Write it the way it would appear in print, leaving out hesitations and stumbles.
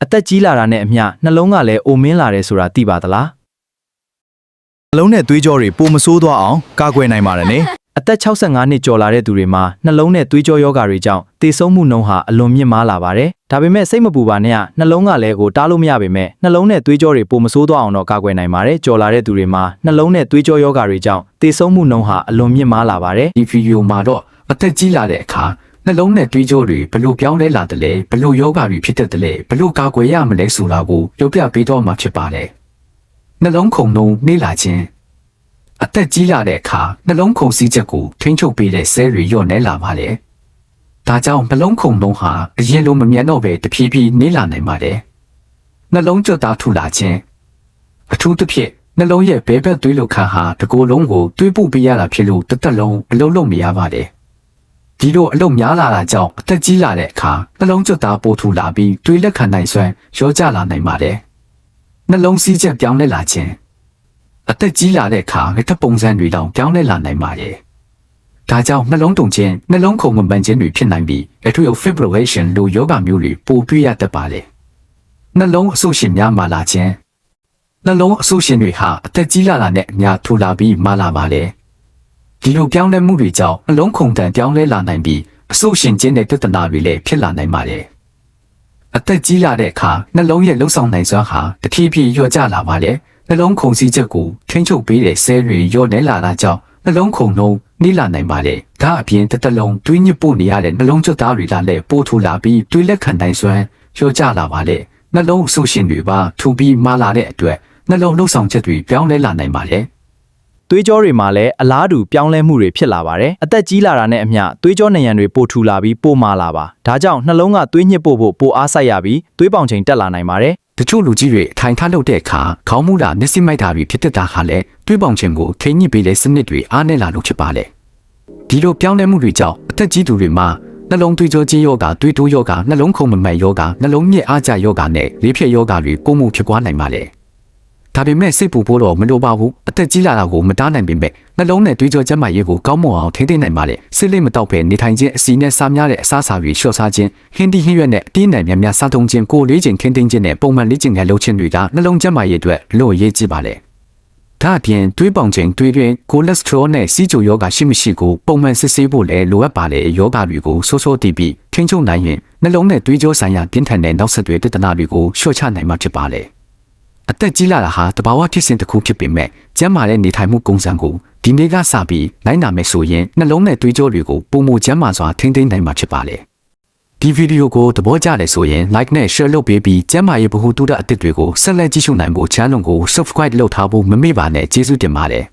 အသက်ကြီးလာတာနဲ့အမျှနှလုံးကလည်းအိုမင်းလာတယ်ဆိုတာသိပါသလားနှလုံးနဲ့သွေးကြောတွေပိုမဆိုးသွားအောင်ကာကွယ်နိုင်ပါတယ်နိအသက်65နှစ်ကျော်လာတဲ့သူတွေမှာနှလုံးနဲ့သွေးကြောယောဂါတွေကြောင့်သေဆုံးမှုနှုန်းဟာအလွန်မြင့်မားလာပါတယ်ဒါပေမဲ့စိတ်မပူပါနဲ့နှလုံးကလည်းကိုတားလို့မရပေမဲ့နှလုံးနဲ့သွေးကြောတွေပိုမဆိုးသွားအောင်တော့ကာကွယ်နိုင်ပါတယ်ကျော်လာတဲ့သူတွေမှာနှလုံးနဲ့သွေးကြောယောဂါတွေကြောင့်သေဆုံးမှုနှုန်းဟာအလွန်မြင့်မားလာပါတယ်ဒီဗီဒီယိုမှာတော့အသက်ကြီးလာတဲ့အခါနှလုံးနဲ့သွေးကြောတွေဘလို့ပြောင်းလဲလာတယ်လဲဘလို့ယောဂါတွေဖြစ်တတ်တယ်လဲဘလို့ကာကွယ်ရမလဲဆိုတာကိုပြောပြပေးတော့မှာဖြစ်ပါတယ်နှလုံးခုန်နှုန်းနှေးလာခြင်းအသက်ကြီးလာတဲ့အခါနှလုံးခုန်စီးချက်ကိုထိန်းချုပ်ပေးတဲ့ဆဲတွေညော့နေလာပါတယ်ဒါကြောင့်နှလုံးခုန်နှုန်းဟာအရင်လိုမမြန်တော့ပဲတဖြည်းဖြည်းနှေးလာနိုင်ပါတယ်နှလုံးကြွတာထူလာခြင်းအထူးသဖြင့်နှလုံးရဲ့ဘဲဘက်သွေးလုခါဟာတကိုယ်လုံးကိုသွေးပုတ်ပေးရတာဖြစ်လို့တစ်သက်လုံးအလုံးလုံးမရပါတယ်ဒီလိုအလုံးများလာတာကြောင့်အသက်ကြီးလာတဲ့အခါနှလုံးကြွတာပိုထူလာပြီးသွေးလက်ခံနိုင်စွမ်းရောကျလာနိုင်ပါတယ်နှလုံးစည်းချက်ပြောင်းလဲလာခြင်းအသက်ကြီးလာတဲ့အခါလက်ထပ်ပုံစံတွေတောင်ပြောင်းလဲလာနိုင်ပါတယ်ဒါကြောင့်နှလုံးတုန်ခြင်းနှလုံးခုန်မမှန်ခြင်းတွေဖြစ်နိုင်ပြီး atrial fibrillation လိုယောဂမျိုးတွေပိုတွေ့ရတတ်ပါတယ်နှလုံးအဆုတ်ရှင်များမာလာခြင်းနှလုံးအဆုတ်ရှင်တွေဟာအသက်ကြီးလာတာနဲ့အများထူလာပြီးမာလာပါတယ်ဒီလိုပြောင်းလဲမှုတွေကြောင့်နှလုံးခုန်တန်ပြောင်းလဲလာနိုင်ပြီးအဆုတ်ရှင်ခြင်းတဲ့ပြဿနာတွေလည်းဖြစ်လာနိုင်ပါတယ်အသက်ကြီးလာတဲ့အခါနှလုံးရဲ့လှုပ်ဆောင်နိုင်စွမ်းဟာတဖြည်းဖြည်းလျော့ကျလာပါတယ်နှလုံးခုန်စီးချက်ကိုထိန်းချုပ်ပေးတဲ့ဆဲတွေညော့နေလာတာကြောင့်နှလုံးခုန်နှုန်းနှေးလာနိုင်ပါတယ်ဒါအပြင်တစ်သက်လုံးတွေးညစ်ပို့နေရတဲ့နှလုံးကြွသားတွေကလည်းပိုထူလာပြီးတွေးလက်ခံနိုင်စွမ်းလျော့ကျလာပါတယ်နှလုံးအဆုတ်ရှင်တွေပါထူပြီးမာလာတဲ့အတွက်နှလုံးလှုပ်ဆောင်ချက်တွေပြောင်းလဲလာနိုင်ပါတယ်သွေးကြောတွေမှာလည်းအလားတူပြောင်းလဲမှုတွေဖြစ်လာပါတယ်အသက်ကြီးလာတာနဲ့အမျှသွေးကြောနံရံတွေပိုထူလာပြီးပိုမာလာပါဒါကြောင့်နှလုံးကသွေးညစ်ပို့ဖို့ပိုအားစိုက်ရပြီးသွေးပေါင်ချိန်တက်လာနိုင်ပါတယ်တချို့လူကြီးတွေထိုင်ထားလုပ်တဲ့အခါခေါင်းမူတာမျက်စိမိုက်တာတွေဖြစ်တတ်တာဟာလည်းသွေးပေါင်ချိန်ကိုထိန်းညှိပေးတဲ့စနစ်တွေအားနည်းလာလို့ဖြစ်ပါလေဒီလိုပြောင်းလဲမှုတွေကြောင့်အသက်ကြီးသူတွေမှာနှလုံးသွေးကြောချင်းယောဂသွေးတိုးယောဂနှလုံးခုန်မမှန်ယောဂနှလုံးမြင့်အားကျယောဂနဲ့လေးဖြတ်ယောဂတွေကိုမှုဖြစ်ပွားနိုင်ပါလေဒါပေမဲ့စိတ်ပူဖို့တော့မလိုပါဘူးအသက်ကြီးလာတာကိုမတားနိုင်ပေမဲ့နှလုံးနဲ့သွေးကြောကျန်းမာရေးကိုကောင်းမွန်အောင်ထိန်းသိမ်းနိုင်ပါလေစစ်လေးမတောက်ပဲနေထိုင်ခြင်းအစီနဲ့စားများတဲ့အစားအစာတွေလျှော့စားခြင်းဟင်းသီးဟင်းရွက်နဲ့အတင်းနဲ့များများစားသုံးခြင်းကိုယ်လေးခြင်းခင်းသိမ်းခြင်းနဲ့ပုံမှန်လေ့ကျင့်ခန်းလုပ်ခြင်းတွေကနှလုံးကျန်းမာရေးအတွက်လို့အရေးကြီးပါလေဒါအပြင်သွေးပေါင်ချိန်သွေးတွင်းကိုလက်စထရောနဲ့စီးချိုယောဂရှိမရှိကိုပုံမှန်စစ်ဆေးဖို့လည်းလိုအပ်ပါလေယောဂတွေကိုစိုးစိုးတည်ပြီးထိန်းချုပ်နိုင်ရင်နှလုံးနဲ့သွေးကြောဆိုင်ရာပြင်းထန်တဲ့နောက်ဆက်တွဲပြဿနာတွေကိုလျှော့ချနိုင်မှာဖြစ်ပါလေအသက်ကြီးလာတာဟာတဘာဝဖြစ်စဉ်တစ်ခုဖြစ်ပေမဲ့ကျန်းမာတဲ့နေထိုင်မှုပုံစံကိုဒီနေ့ကစပြီးလိုက်နာမယ်ဆိုရင်နှလုံးနဲ့သွေးကြောတွေကိုပုံမကျန်းမာစွာထိန်းသိမ်းနိုင်မှာဖြစ်ပါလေဒီဗီဒီယိုကိုသဘောကျတယ်ဆိုရင် like နဲ့ share လုပ်ပေးပြီးကျန်းမာရေးဗဟုသုတအသစ်တွေကိုဆက်လက်ကြည့်ရှုနိုင်ဖို့ channel ကို subscribe လုပ်ထားဖို့မမေ့ပါနဲ့ကျေးဇူးတင်ပါတယ်